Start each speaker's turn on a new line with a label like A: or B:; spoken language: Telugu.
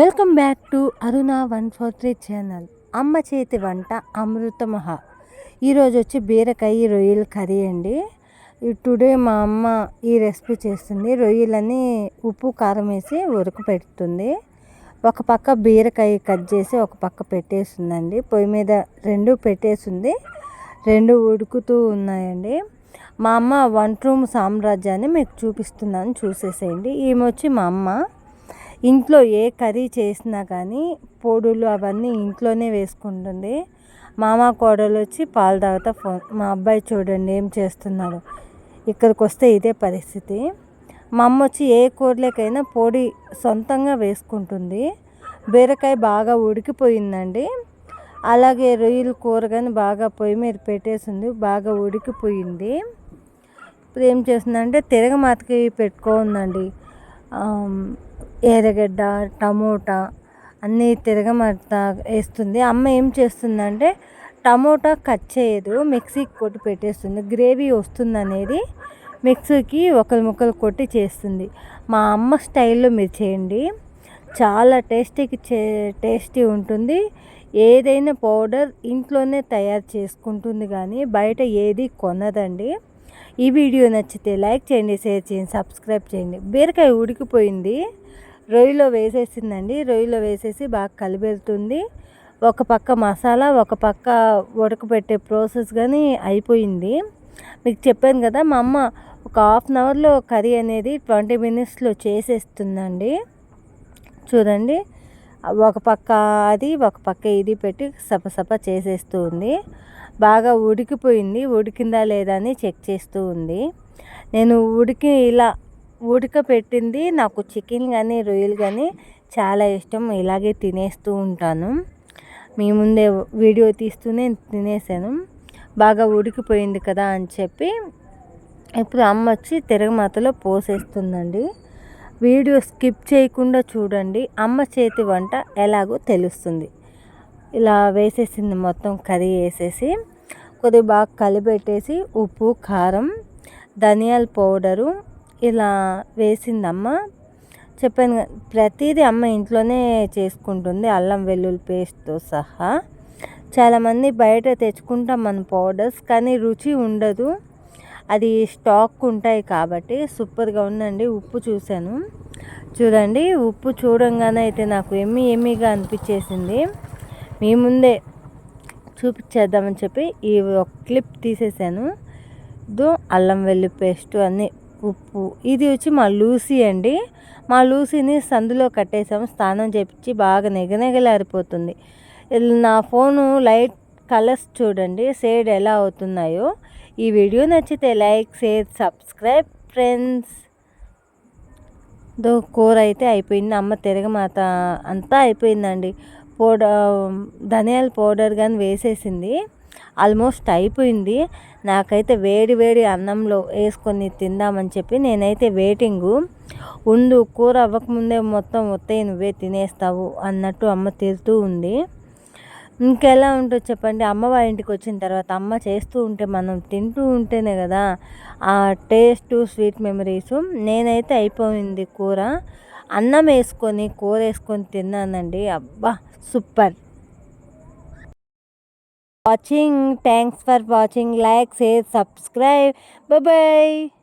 A: Welcome back to Aruna 143 channel. అమ్మ చేతి వంట అమృతమహ. ఈరోజు వచ్చి బీరకాయ రొయ్యల కర్రీ అండి. టుడే మా అమ్మ ఈ రెసిపీ చేస్తుంది. రొయ్యలని ఉప్పు కారం వేసి ఉడకపెడుతుంది. ఒక పక్క బీరకాయ కట్ చేసి ఒక పక్క పెట్టేస్తుందండి. పొయ్యి మీద రెండు పెట్టేసింది, రెండు ఉడుకుతూ ఉన్నాయండి. మా అమ్మ వంట రూమ్ సామ్రాజ్యాన్ని మీకు చూపిస్తున్నాను, చూసేసేయండి. ఈమె వచ్చి మా అమ్మ. ఇంట్లో ఏ కర్రీ చేసినా కానీ పొడులు అవన్నీ ఇంట్లోనే వేసుకుంటుంది. మామ కోడలు వచ్చి పాలు తాగుతా మా అబ్బాయి చూడండి ఏం చేస్తున్నారు. ఇక్కడికి వస్తే ఇదే పరిస్థితి. మా అమ్మ వచ్చి ఏ కూరలకైనా పొడి సొంతంగా వేసుకుంటుంది. బీరకాయ బాగా ఉడికిపోయిందండి. అలాగే రొయ్యల కూర కానీ బాగా పొయ్యి మీద పెట్టేసింది, బాగా ఉడికిపోయింది. ఇప్పుడు ఏం చేస్తుందంటే తిరగమాతకి పెట్టుకోండి. ఎర్రగడ్డ, టమోటా అన్నీ తిరగమాత వేస్తుంది. అమ్మ ఏం చేస్తుందంటే టమోటా కట్ చేయదు, మిక్సీకి కొట్టి పెట్టేస్తుంది. గ్రేవీ వస్తుంది అనేది మిక్సీకి ఒకరు ముక్కలు కొట్టి చేస్తుంది. మా అమ్మ స్టైల్లో మీరు చేయండి, చాలా టేస్టీ ఉంటుంది. ఏదైనా పౌడర్ ఇంట్లోనే తయారు చేసుకుంటుంది, కానీ బయట ఏది కొనదండి. ఈ వీడియో నచ్చితే లైక్ చేయండి, షేర్ చేయండి, సబ్స్క్రైబ్ చేయండి. బీరకాయ ఉడికిపోయింది, రొయ్యలో వేసేసిందండి. రొయ్యలో వేసేసి బాగా కలిపెడుతుంది. ఒక పక్క మసాలా, ఒక పక్క ఉడకబెట్టే ప్రాసెస్ కానీ అయిపోయింది. మీకు చెప్పాను కదా, మా అమ్మ ఒక హాఫ్ అన్ అవర్లో కర్రీ అనేది 20 మినిట్స్లో చేసేస్తుందండి. చూడండి, ఒక పక్క అది ఒక పక్క ఇది పెట్టి సపసప చేసేస్తూ ఉంది. బాగా ఉడికిపోయింది, ఉడికిందా లేదా అని చెక్ చేస్తూ ఉంది. నేను ఇలా ఉడకపెట్టింది నాకు చికెన్ కానీ రొయ్యలు కానీ చాలా ఇష్టం. ఇలాగే తినేస్తూ ఉంటాను. మీ ముందే వీడియో తీస్తూనే తినేసాను. బాగా ఉడికిపోయింది కదా అని చెప్పి ఇప్పుడు అమ్మ వచ్చి తిరగమాతలో పోసేస్తుందండి. వీడియో స్కిప్ చేయకుండా చూడండి, అమ్మ చేతి వంట ఎలాగో తెలుస్తుంది. ఇలా వేసేసింది, మొత్తం కర్రీ వేసేసి కొద్దిగా బాగా కలిపెట్టేసి ఉప్పు, కారం, ధనియాల పౌడరు ఇలా వేసిందమ్మ. చెప్పాను ప్రతిదీ అమ్మ ఇంట్లోనే చేసుకుంటుంది, అల్లం వెల్లుల్లి పేస్ట్తో సహా. చాలామంది బయట తెచ్చుకుంటాం మన పౌడర్స్, కానీ రుచి ఉండదు. అది స్టాక్ ఉంటాయి కాబట్టి సూపర్గా ఉందండి. ఉప్పు చూశాను, చూడండి. ఉప్పు చూడంగానే అయితే నాకు ఎమ్మీగా అనిపించేసింది. మీ ముందే చూపించేద్దామని చెప్పి ఈ ఒక క్లిప్ తీసేసాను. అల్లం వెల్లుల్లి పేస్టు అన్నీ, ఉప్పు. ఇది వచ్చి మా లూసీ అండి. మా లూసీని సందులో కట్టేసాము, స్నానం చేపించి బాగా నెగనెగలారిపోతుంది. నా ఫోను లైట్ కలర్స్ చూడండి షేడ్ ఎలా అవుతున్నాయో. ఈ వీడియో నచ్చితే లైక్, షేర్, సబ్స్క్రైబ్ ఫ్రెండ్స్. కూర అయితే అయిపోయింది. అమ్మ తిరగమాత అంతా అయిపోయిందండి. ధనియాల పౌడర్ కానీ వేసేసింది. ఆల్మోస్ట్ అయిపోయింది. నాకైతే వేడి వేడి అన్నంలో వేసుకొని తిందామని చెప్పి నేనైతే వెయిటింగు. కూర అవ్వకముందే మొత్తం వస్తాయి, నువ్వే తినేస్తావు అన్నట్టు అమ్మ తిడుతూ ఉంది. ఇంకెలా ఉంటుందో చెప్పండి. అమ్మ వాళ్ళ ఇంటికి వచ్చిన తర్వాత అమ్మ చేస్తూ ఉంటే మనం తింటూ ఉంటేనే కదా ఆ టేస్ట్, స్వీట్ మెమరీస్. నేనైతే అయిపోయింది కూర, అన్నం వేసుకొని కూర వేసుకొని తిన్నానండి. అబ్బా super. Watching, thanks for watching. Like, share, subscribe. Bye bye.